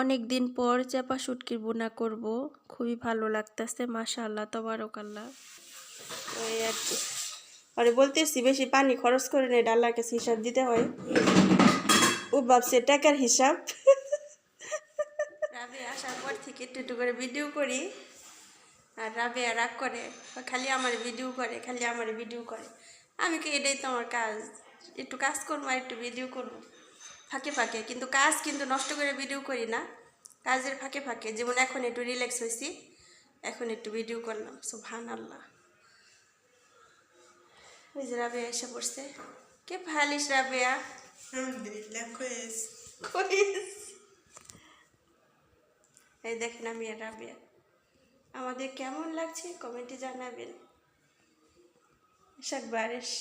অনেক দিন পর চাপা শুটকির বোনা করব, খুবই ভালো লাগতেছে। মাশাআল্লাহ তাবারাকাল্লাহ। ওই আর কি, আরে বলতেছি বেশি পানি খরচ করে নেই, ডাল্লার কাছে হিসাব দিতে হয়। ও ভাবছে টাকার হিসাব। রাবে আসার পর থেকে একটু একটু করে ভিডিও করি, আর রাবে রাগ করে, খালি আমার ভিডিও করে, খালি আমার ভিডিও করে। আমি কি, এটাই তো আমার কাজ, একটু কাজ করবো আর একটু ভিডিও করবো ফাঁকে ফাঁকে। কিন্তু কাজ কিন্তু নষ্ট করে ভিডিও করি না, কাজের ফাঁকে ফাঁকে। যেমন এখন একটু রিল্যাক্স হয়েছি, এখন একটু ভিডিও করলাম। সুবহানাল্লাহ। ওই যে রাবেয়া এসে পড়ছে। কে ভালিস রাবেয়া? আলহামদুলিল্লাহ কয়েস। কইস। এই দেখেন আমি আর রাবেয়া, আমাদের কেমন লাগছে কমেন্টে জানাবেন। শাক বারিশ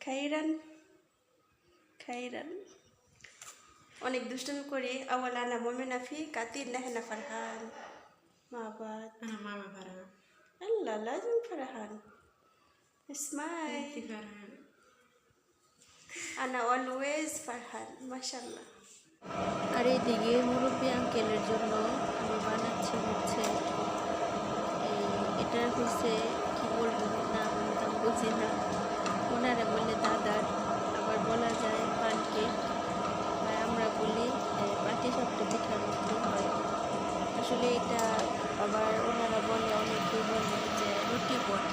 খাইরান খাইরান। অনেক দুষ্টুমি করি। আওয়ালানা মোমেনাফি কাতির নাহেনা ফারহান মাবাদ। أنا ماما فرحان. আল্লাহ লাজম ফারহান স্মাইল। أنتي فرحان. আনা অলওয়েজ ফারহান মাশাল্লাহ। আর এইদিকে মুরব্বী আঙ্কেলের জন্য আমি বানাচ্ছি হচ্ছে এটা হচ্ছে কি বলবো, নাম দাম বুঝি না। ওনারা বললে দাদার, আবার বলা যায় পানকেক, বা আমরা বলি পাটি সাপটা পিঠার মতো হয়। আসলে এটা আবার ওনারা বলে, অনেকেই বলে যে রুটি বন।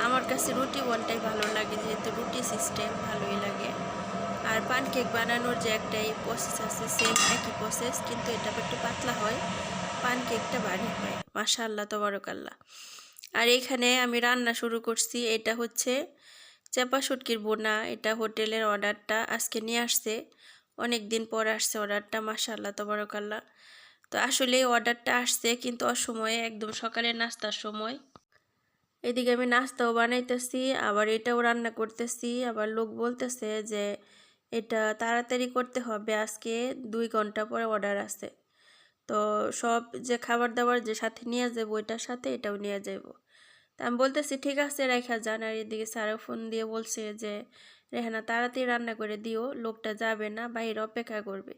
আমার কাছে রুটি বনটাই ভালো লাগে, যেহেতু রুটি সিস্টেম ভালোই লাগে। আর পানকেক বানানোর যে একটাই প্রসেস আছে, সেম একই প্রসেস, কিন্তু এটা একটু পাতলা হয়, পানকেকটা ভারী হয়। মাশাআল্লাহ তাবারাকাল্লাহ। আর এখানে আমি রান্না শুরু করছি। এটা হচ্ছে চাপা শুটকির বোনা। এটা হোটেলের অর্ডারটা আজকে নিয়ে আসছে, অনেক দিন পর আসছে অর্ডারটা। মাশাআল্লাহ তাবারাকাল্লাহ। তো আসলে অর্ডারটা আসছে কিন্তু অসময়ে, একদম সকালে নাস্তার সময়। এদিকে আমি নাস্তাও বানাইতেছি, আবার এটাও রান্না করতেছি। আবার লোক বলতেছে যে এটা তাড়াতাড়ি করতে হবে, আজকে 2 ঘন্টা পরে অর্ডার আছে। তো সব যে খাবার দাবার যে সাথে নিয়ে যাবো, ওইটার সাথে এটাও নিয়ে যাবো। তা আমি বলতেছি ঠিক আছে রেখা যান। আর এদিকে স্যারও ফোন দিয়ে বলছে যে রেহানা তাড়াতাড়ি রান্না করে দিও, লোকটা যাবে না, বাইরে অপেক্ষা করবে।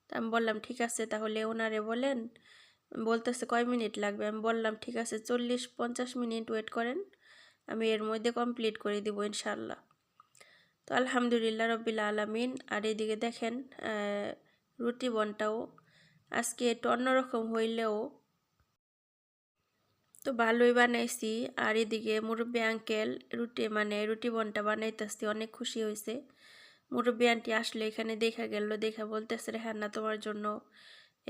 তা আমি বললাম ঠিক আছে, তাহলে ওনারে বলেন। বলতেছে কয় মিনিট লাগবে? আমি বললাম ঠিক আছে 40-50 মিনিট ওয়েট করেন, আমি এর মধ্যে কমপ্লিট করে দিব ইনশাল্লাহ। তো আলহামদুলিল্লাহ রব্বিল আলামিন। আর এদিকে দেখেন রুটি বনটাও আজকে একটু অন্যরকম হইলেও তো ভালোই বানাইছি। আর এদিকে মুরব্বী আঙ্কেল রুটি বনটা বানাইতেছি, অনেক খুশি হয়েছে। মুরব্বী আন্টি আসলে এখানে দেখা গেল, দেখা বলতেছে রেহানা তোমার জন্য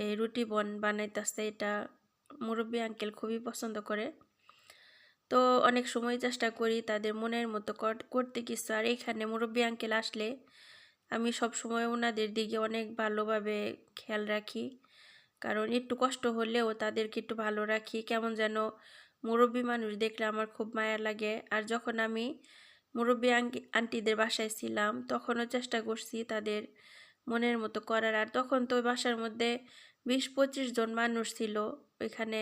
এই রুটি বন বানাইতেছে। এটা মুরব্বী আঙ্কেল খুবই পছন্দ করে। তো অনেক সময় চেষ্টা করি তাদের মনের মতো করতে কিছু। আর এখানে মুরব্বী আঙ্কেল আসলে আমি সব সময় ওনাদের দিকে অনেক ভালোভাবে খেয়াল রাখি, কারণ একটু কষ্ট হলেও তাদেরকে একটু ভালো রাখি। কেমন যেন মুরব্বী মানুষ দেখলে আমার খুব মায়া লাগে। আর যখন আমি মুরব্বী আন্টিদের বাসায় ছিলাম, তখনও চেষ্টা করছি তাদের মনের মতো করার। আর তখন তো ওই বাসার মধ্যে 20-25 জন মানুষ ছিল ওইখানে,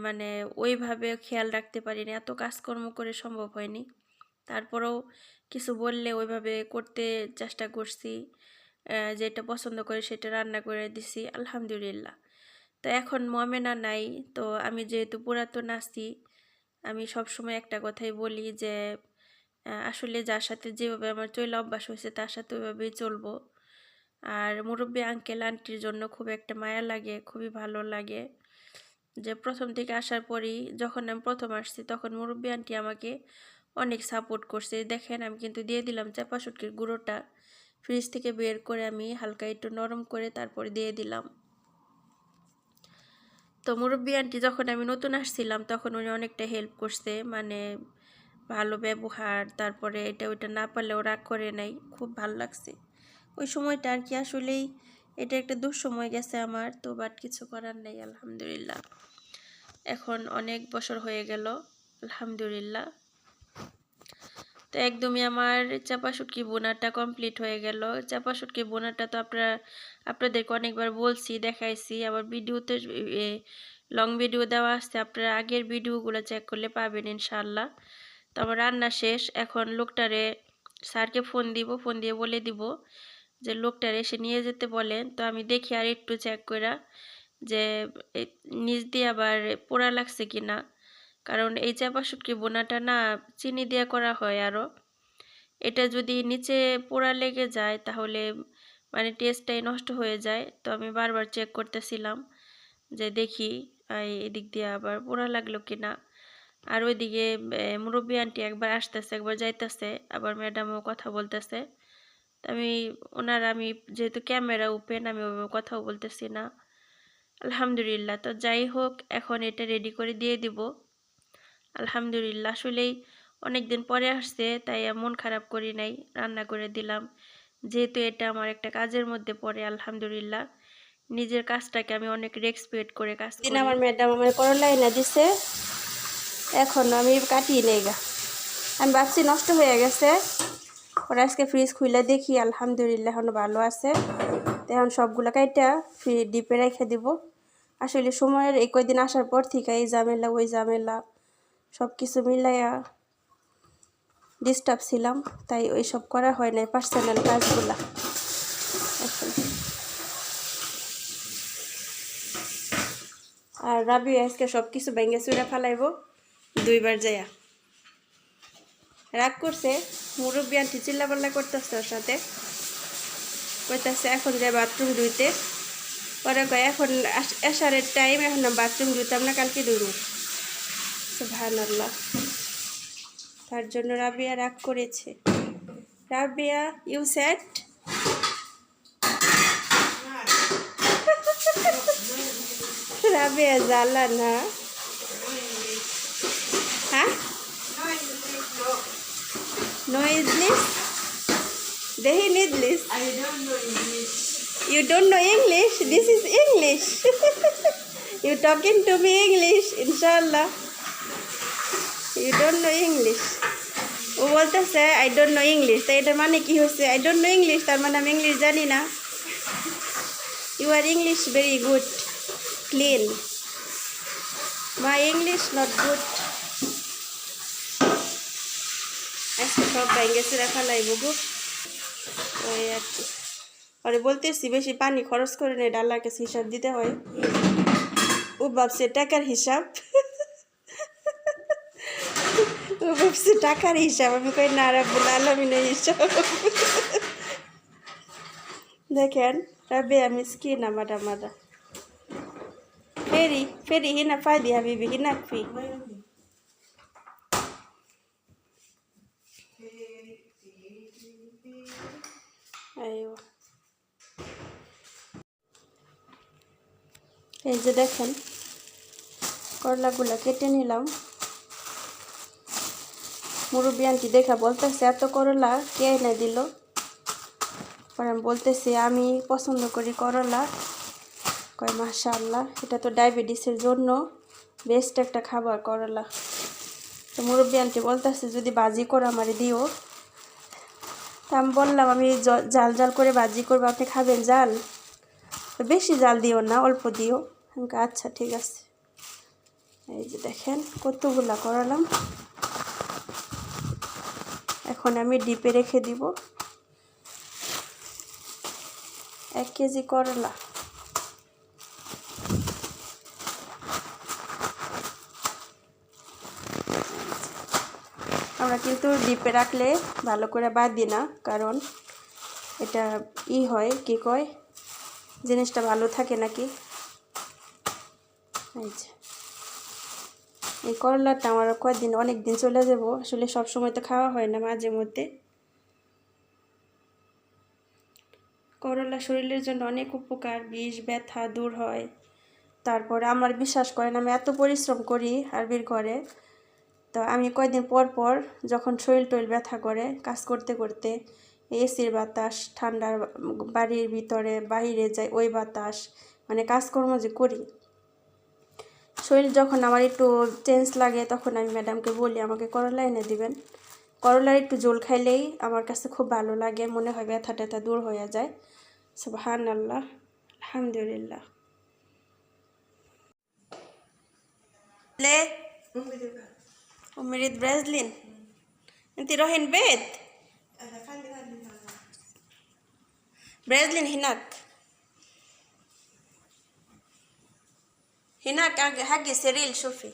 মানে ওইভাবে খেয়াল রাখতে পারিনি, এত কাজকর্ম করে সম্ভব হয়নি। তারপরেও কিছু বললে ওইভাবে করতে চেষ্টা করছি, যেটা পছন্দ করে সেটা রান্না করে দিছি আলহামদুলিল্লাহ। তো এখন মমেনা নাই, তো আমি যেহেতু পুরাতন আছি, আমি সবসময় একটা কথাই বলি যে আসলে যার সাথে যেভাবে আমার চলে অভ্যাস হয়েছে তার সাথে ওইভাবেই চলবো। আর মুরব্বী আঙ্কেল আন্টির জন্য খুব একটা মায়া লাগে, খুবই ভালো লাগে যে প্রথম থেকে আসার পরই, যখন আমি প্রথম আসছি তখন মুরব্বী আন্টি আমাকে অনেক সাপোর্ট করছে। দেখেন আমি কিন্তু দিয়ে দিলাম চাপা শুটকির গুঁড়োটা, ফ্রিজ থেকে বের করে আমি হালকা একটু নরম করে তারপরে দিয়ে দিলাম। তো মুরব্বী আন্টি যখন আমি নতুন আসছিলাম তখন উনি অনেকটা হেল্প করছে, মানে ভালো ব্যবহার, তারপরে এটা ওইটা না পারলেও রাগ করে নাই, খুব ভালো লাগছে ওই সময়টা আর কি। আসলেই এটা একটা দুঃসময় গেছে আমার, তো বাট কিছু করার নেই আলহামদুলিল্লাহ। এখন অনেক বছর হয়ে গেল আলহামদুলিল্লাহ। তো একদমই আমার চাপা শুটকি বোনাটা কমপ্লিট হয়ে গেল। চাপা শুটকি বোনাটা তো আপনাদেরকে অনেকবার বলছি, দেখাইছি, আবার ভিডিওতে লং ভিডিও দেওয়া আছে, আপনারা আগের ভিডিওগুলো চেক করলে পাবেন ইনশাল্লাহ। তো আমার রান্না শেষ, এখন লোকটারে স্যারকে ফোন দিব, ফোন দিয়ে বলে দিব যে লোকটার এসে নিয়ে যেতে বলেন। তো আমি দেখি আর একটু চেক কইরা যে নিচ দিয়ে আবার পোড়া লাগছে কিনা, কারণ এই চাপা শুটকি বোনাটা না চিনি দিয়ে করা হয় আরও। এটা যদি নিচে পোড়া লেগে যায় তাহলে মানে টেস্টটাই নষ্ট হয়ে যায়। তো আমি বারবার চেক করতেছিলাম যে দেখি এদিক দিয়ে আবার পোড়া লাগলো কিনা। আর ওইদিকে মুরব্বী আন্টি একবার আসতেছে একবার যাইতেছে, আবার ম্যাডামও কথা বলতেছে। আমি যেহেতু ক্যামেরা ওপেন আমি ওইভাবে কথাও বলতেছি না। আলহামদুলিল্লাহ, তো যাই হোক এখন এটা রেডি করে দিয়ে দিব। আলহামদুলিল্লাহ, আসলেই অনেকদিন পরে আসছে তাই মন খারাপ করি নাই, রান্না করে দিলাম। যেহেতু এটা আমার একটা কাজের মধ্যে পড়ে, আলহামদুলিল্লাহ নিজের কাজটাকে আমি অনেক রেসপেক্ট করে কাজ করি। আমার ম্যাডাম আমার করলা এনে দিছে, এখন আমি কাটিয়ে নেই গা। আমি ভাবছি নষ্ট হয়ে গেছে, ওরা আজকে ফ্রিজ খুলে দেখি আলহামদুলিল্লাহ এখন ভালো আছে। তো এখন সবগুলো কাইটা ডিপে রেখে দিব। আসলে সময়ের এই কয়দিন আসার পর থেকে এই ঝামেলা ওই ঝামেলা সব কিছু মিলাইয়া ডিস্টার্ব ছিলাম, তাই ওই সব করা হয় নাই পার্সোনাল কাজগুলা। আর রাবি আজকে সব কিছু ভেঙে চুরা ফালাইব দুইবার যাইয়া। রাগ করছে, মুরব্বী আন্টি চিল্লাপাল্লা করতেছে ওর সাথে, কইতাছে এখন যায় বাথরুম ধুইতে। পরে কয় এখন এশারের টাইম, এখন বাথরুম ধুইতাম না, কালকে ধুইব। সুবহানাল্লাহ। তার জন্য রাবিয়া রাগ করেছে। রাবিয়া ইউ সেট রাবিয়া জ্বালা না, হ্যাঁ নো ইংলিশ দেহি নিদলিশ। I don't know English. You don't know English? This is English. You talking to me English, inshallah. You don't know English. ও বলতেছে আই ডোন্ট নো ইংলিশ, তাই এটার মানে কি হচ্ছে? আই ডোন্ট নো ইংলিশ তার মানে আমি ইংলিশ জানি না। You are English very good, clean. My English not good. আজকে সব ব্যাঙ্গেছে রাখা লাগবো গো, ওই আর কি। আরে বলতেছি বেশি পানি খরচ করে নেই, ডালাকে হিসাব দিতে হয়। ও ভাবছে টাকার হিসাব, ও ভাবছে টাকার হিসাব। আমি কই না রাব্বুল আলামিনের হিসাব। দেখেন রাবে আমি স্কিন আমাদা ফেরি ফেরি হিনা ফাইদি হাবিবি হিনা ফি। আইও এই যে দেখেন করলাগুলো কেটে নিলাম। মুরব্বী আন্টি দেখা বলতেছে এত করলা কে এনে দিল? পরে আমি বলতেছি আমি পছন্দ করি করলা। কয় মাশাআল্লাহ, এটা তো ডায়াবেটিসের জন্য বেস্ট একটা খাবার করলা। তো মুরব্বী আন্টি বলতেছে যদি বাজি করে আমারে দিও। তা আমি বললাম আমি জাল জাল করে বাজি করবো, আপনি খাবেন জাল? বেশি জাল দিও না, অল্প দিও। আমি আচ্ছা ঠিক আছে। এই যে দেখেন কতগুলা করালাম, এখন আমি ডিপে রেখে দিব। 1 কেজি করলা। আমরা কিন্তু ডিপে রাখলে ভালো করে বাঁধি না, কারণ এটা হয় কি কয় জিনিসটা ভালো থাকে নাকি। এই করলাটা আমার কয়েকদিন অনেক দিন চলে যাব, আসলে সব সময় তো খাওয়া হয় না, মাঝে মধ্যে। করলা শরীরের জন্য অনেক উপকার, বিষ ব্যথা দূর হয়। তারপর আমার বিশ্বাস করেন আমি এত পরিশ্রম করি আরবির ঘরে, তো আমি কয়েকদিন পর পর যখন শরীর টরীর ব্যথা করে কাজ করতে করতে, এসির বাতাস, ঠান্ডার বাড়ির ভিতরে বাইরে যাই ওই বাতাস, মানে কাজকর্ম যে করি, শরীর যখন আমার একটু চেঞ্জ লাগে তখন আমি ম্যাডামকে বলি আমাকে করলা এনে দিবেন। করলার একটু জল খাইলেই আমার কাছে খুব ভালো লাগে, মনে হয় ব্যথা ট্যাথা দূর হয়ে যায়। সুবহানাল্লাহ, আলহামদুলিল্লাহ। লে umirit Brazilin انت روحين بيت. ব্রেজলিন হিনাক هناك حق سريل شوفي